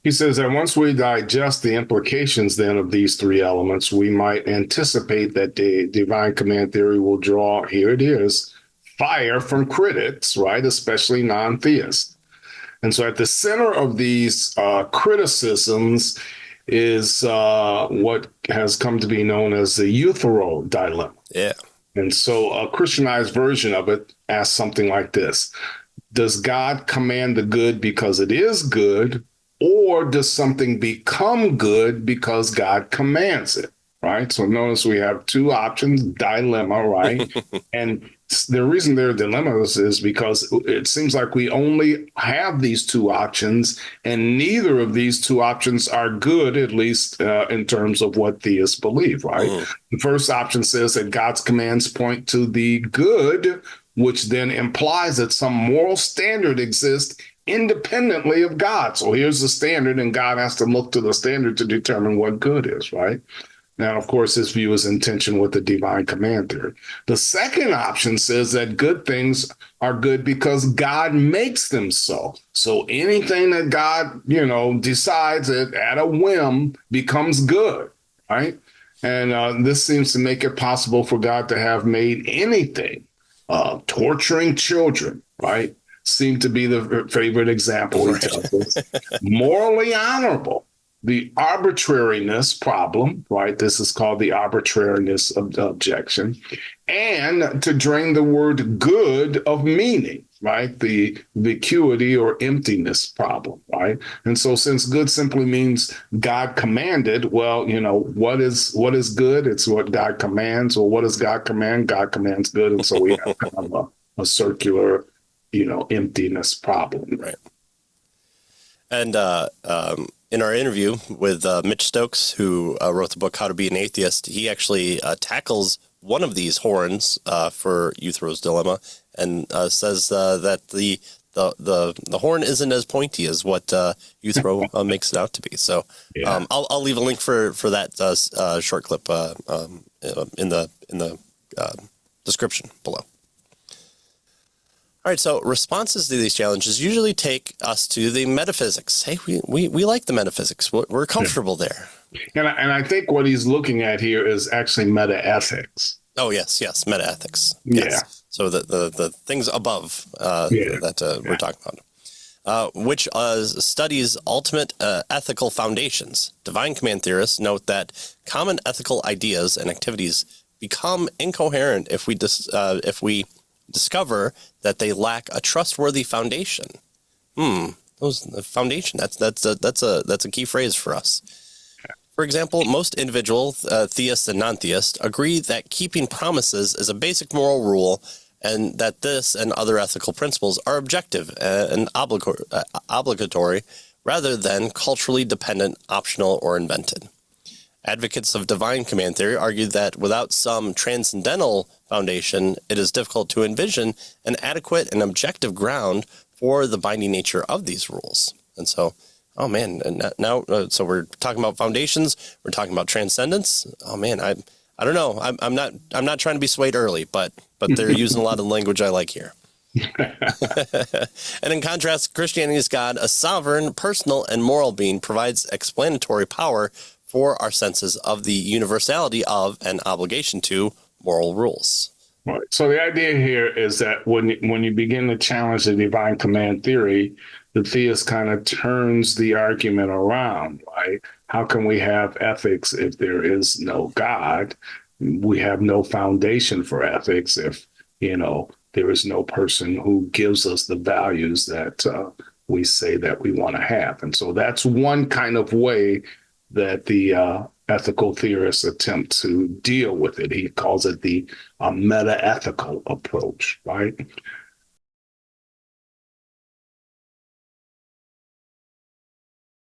He says that once we digest the implications then of these three elements, we might anticipate that the divine command theory will draw, here it is, fire from critics, right? Especially non-theists. And so at the center of these criticisms is what has come to be known as the Euthyphro Dilemma. Yeah. And so a Christianized version of it asks something like this: does God command the good because it is good, or does something become good because God commands it? Right. So notice we have two options, dilemma, right? And the reason they're dilemmas is because it seems like we only have these two options, and neither of these two options are good, at least in terms of what theists believe, right? Mm. The first option says that God's commands point to the good, which then implies that some moral standard exists independently of God. So here's the standard, and God has to look to the standard to determine what good is, right? Now, of course, this view is in tension with the divine command theory. The second option says that good things are good because God makes them so. So anything that God, decides at a whim becomes good, right? And this seems to make it possible for God to have made anything. Torturing children, right, seem to be the favorite example he tells us. Morally honorable. The arbitrariness problem, right? This is called the arbitrariness of the objection. And to drain the word good of meaning, right? The vacuity or emptiness problem, right? And so since good simply means God commanded, well, what is good? It's what God commands. Or what does God command? God commands good. And so we have kind of a circular, emptiness problem. Right. And in our interview with Mitch Stokes, who wrote the book How to Be an Atheist, he actually tackles one of these horns for Euthro's Dilemma, and says that the horn isn't as pointy as what Euthro makes it out to be. So Yeah. I'll leave a link for that short clip in the description below. All right, so responses to these challenges usually take us to the metaphysics. Hey, we like the metaphysics. We're comfortable there. And I think what he's looking at here is actually metaethics. Oh, yes, metaethics. Yeah. Yes. So the things above that we're talking about, which studies ultimate ethical foundations. Divine command theorists note that common ethical ideas and activities become incoherent if we discover that they lack a trustworthy foundation. The foundation. That's a key phrase for us. For example, most individual theists and non-theists agree that keeping promises is a basic moral rule, and that this and other ethical principles are objective and obligatory rather than culturally dependent, optional, or invented. Advocates of divine command theory argue that without some transcendental foundation, it is difficult to envision an adequate and objective ground for the binding nature of these rules. And so, oh man, and now, so we're talking about foundations, we're talking about transcendence. Oh man, I don't know. I'm not trying to be swayed early, but they're using a lot of language I like here. And in contrast, Christianity's God, a sovereign, personal, and moral being, provides explanatory power for our senses of the universality of and obligation to moral rules. Right. So the idea here is that when you begin to challenge the divine command theory, the theist kind of turns the argument around, right? How can we have ethics if there is no God? We have no foundation for ethics if, there is no person who gives us the values that we say that we want to have. And so that's one kind of way that the ethical theorists attempt to deal with it. He calls it the meta-ethical approach, right?